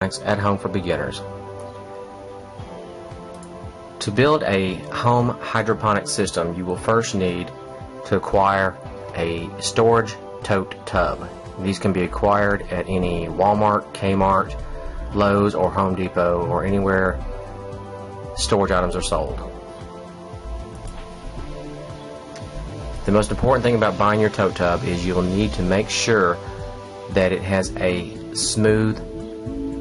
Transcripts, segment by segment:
at home for beginners. To build a home hydroponic system, you will first need to acquire a storage tote tub. These can be acquired at any Walmart, Kmart, Lowe's, or Home Depot, or anywhere storage items are sold. The most important thing about buying your tote tub is you'll need to make sure that it has a smooth,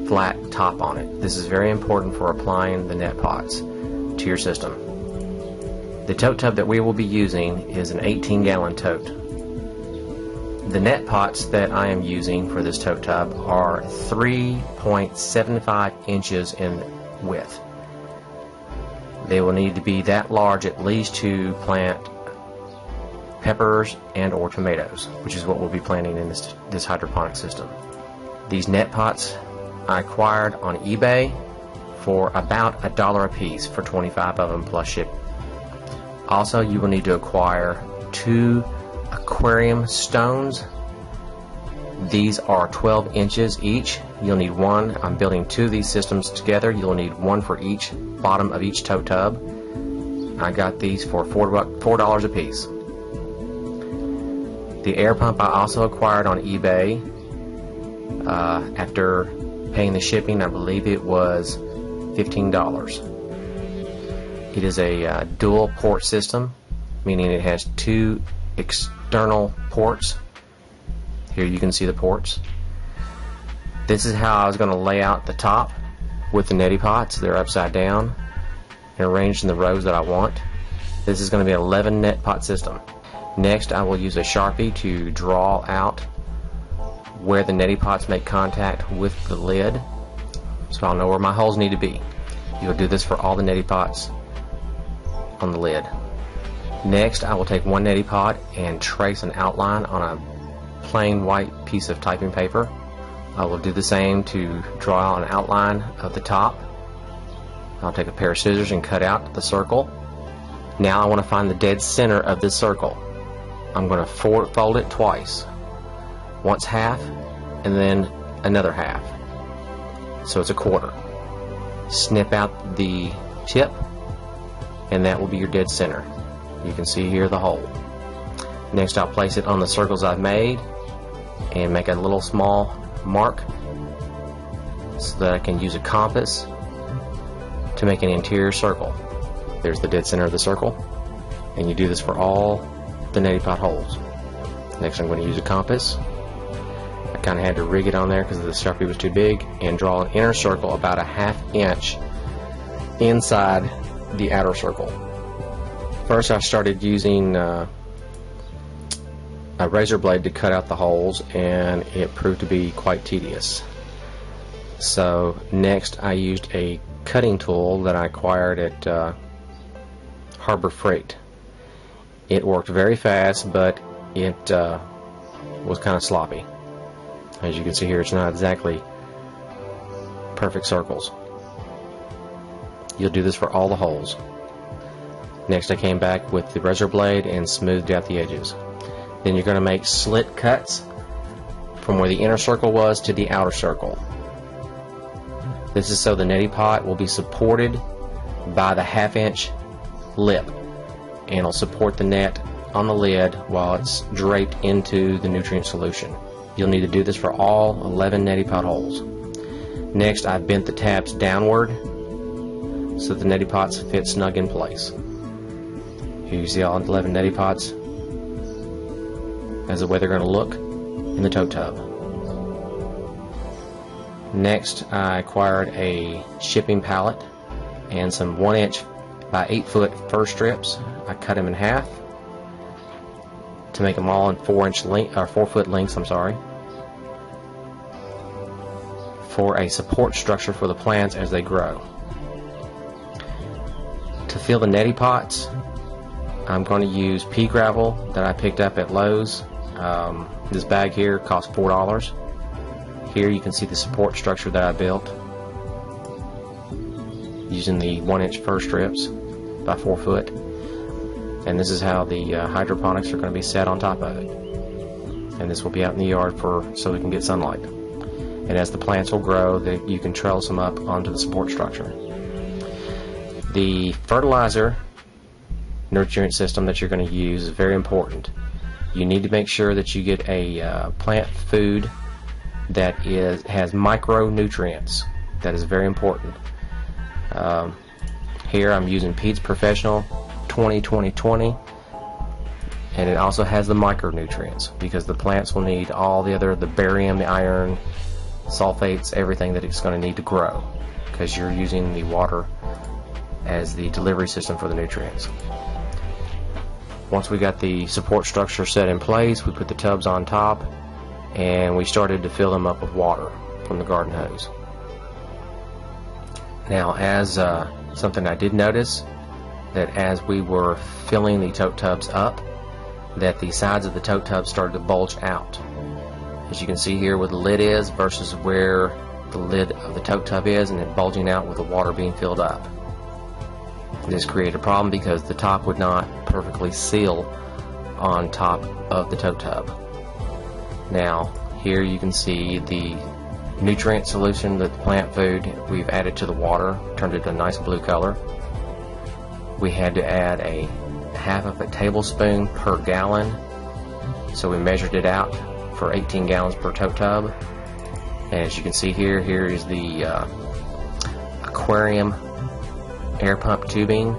flat top on it. This is very important for applying the net pots to your system. The tote tub that we will be using is an 18-gallon tote. The net pots that I am using for this tote tub are 3.75 inches in width. They will need to be that large at least to plant peppers and or tomatoes, which is what we'll be planting in this hydroponic system. These net pots I acquired on eBay for about $1 a piece for 25 of them plus shipping. Also, you will need to acquire 2 aquarium stones. These are 12 inches each. You'll need one. I'm building 2 of these systems together. You'll need one for each bottom of each tote tub. I got these for $4 a piece. The air pump I also acquired on eBay. After paying the shipping, I believe it was $15. It is a dual port system, meaning it has 2 external ports. Here you can see the ports. This is how I was going to lay out the top with the neti pots. They're upside down and arranged in the rows that I want. This is going to be an 11 net pot system. Next, I will use a Sharpie to draw out where the neti pots make contact with the lid, so I'll know where my holes need to be. You'll do this for all the neti pots on the lid. Next, I will take one neti pot and trace an outline on a plain white piece of typing paper. I will do the same to draw an outline of the top. I'll take a pair of scissors and cut out the circle. Now I want to find the dead center of this circle. I'm going to fold it twice. Once half, and then another half. So it's a quarter. Snip out the tip, and that will be your dead center. You can see here the hole. Next, I'll place it on the circles I've made and make a little small mark so that I can use a compass to make an interior circle. There's the dead center of the circle, and you do this for all the neti pot holes. Next, I'm going to use a compass. I kind of had to rig it on there because the Sharpie was too big, and draw an inner circle about a ½ inch inside the outer circle. First, I started using a razor blade to cut out the holes, and it proved to be quite tedious. So next, I used a cutting tool that I acquired at Harbor Freight. It worked very fast, but it was kind of sloppy. As you can see here, it's not exactly perfect circles. You'll do this for all the holes. Next, I came back with the razor blade and smoothed out the edges. Then you're going to make slit cuts from where the inner circle was to the outer circle. This is so the neti pot will be supported by the ½ inch lip, and it'll support the net on the lid while it's draped into the nutrient solution. You'll need to do this for all 11 neti pot holes. Next, I've bent the tabs downward so the neti pots fit snug in place. Here you see all 11 neti pots as the way they're going to look in the tote tub. Next, I acquired a shipping pallet and some 1 inch by 8 foot fir strips. I cut them in half to make them all in 4 foot lengths, for a support structure for the plants as they grow. To fill the neti pots, I'm going to use pea gravel that I picked up at Lowe's. This bag here cost $4. Here you can see the support structure that I built using the 1 inch fir strips by 4 foot. And this is how the hydroponics are going to be set on top of it. And this will be out in the yard so we can get sunlight. and as the plants will grow, you can trellis them up onto the support structure. The fertilizer nutrient system that you're going to use is very important. You need to make sure that you get a plant food that has micronutrients. That is very important. Here I'm using Pete's Professional 20-20-20, and it also has the micronutrients because the plants will need all the barium, the iron, sulfates, everything that it's going to need to grow, because you're using the water as the delivery system for the nutrients. Once we got the support structure set in place, we put the tubs on top and we started to fill them up with water from the garden hose. Now, as something I did notice, that as we were filling the tote tubs up, that the sides of the tote tubs started to bulge out. As you can see here where the lid is versus where the lid of the tote tub is, and it bulging out with the water being filled up. This created a problem because the top would not perfectly seal on top of the tote tub. Now, here you can see the nutrient solution, the plant food we've added to the water, turned it to a nice blue color. We had to add a half of a tablespoon per gallon, so we measured it out for 18 gallons per tote tub. And as you can see here, here is the aquarium air pump tubing.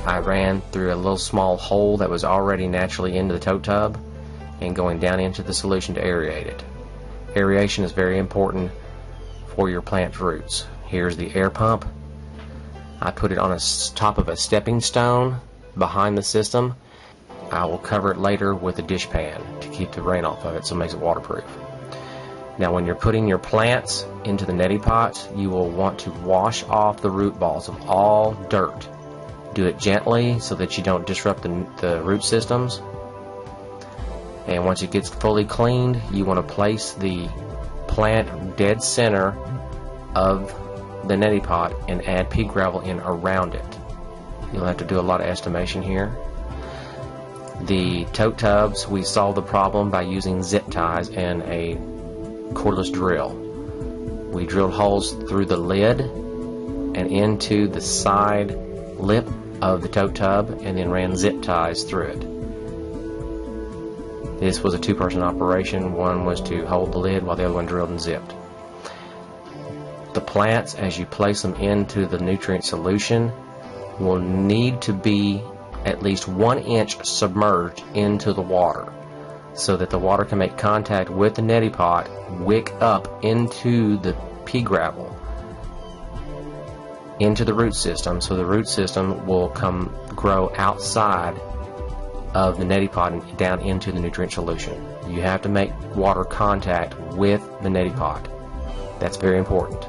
I ran through a little small hole that was already naturally into the tote tub and going down into the solution to aerate it. Aeration is very important for your plant roots. Here's the air pump. I put it on top of a stepping stone behind the system. I will cover it later with a dish pan to keep the rain off of it, so it makes it waterproof. Now, when you're putting your plants into the neti pot, you will want to wash off the root balls of all dirt. Do it gently so that you don't disrupt the root systems. And once it gets fully cleaned, you want to place the plant dead center of the neti pot and add pea gravel in around it. You'll have to do a lot of estimation here. The tote tubs, we solved the problem by using zip ties and a cordless drill. We drilled holes through the lid and into the side lip of the tote tub and then ran zip ties through it. This was a two-person operation. One was to hold the lid while the other one drilled and zipped. The plants, as you place them into the nutrient solution, will need to be at least 1 inch submerged into the water so that the water can make contact with the neti pot, wick up into the pea gravel, into the root system, so the root system will grow outside of the neti pot and down into the nutrient solution. You have to make water contact with the neti pot. That's very important.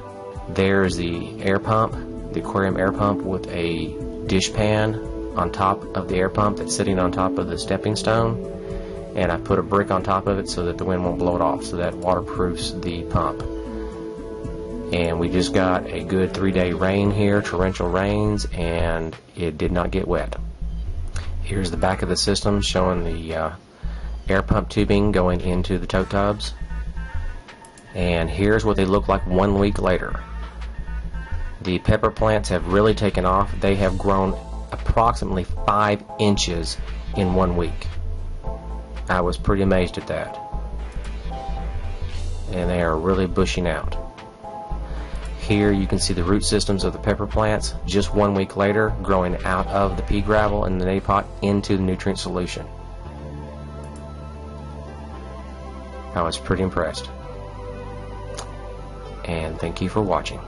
There's the air pump, the aquarium air pump with a dish pan on top of the air pump that's sitting on top of the stepping stone, and I put a brick on top of it so that the wind won't blow it off, so that waterproofs the pump. And we just got a good 3-day rain here, torrential rains, and it did not get wet. Here's the back of the system showing the air pump tubing going into the tote tubs. And here's what they look like 1 week later. The pepper plants have really taken off. They have grown approximately 5 inches in 1 week. I was pretty amazed at that. And they are really bushing out. Here you can see the root systems of the pepper plants just 1 week later growing out of the pea gravel and the neti pot into the nutrient solution. I was pretty impressed. And thank you for watching.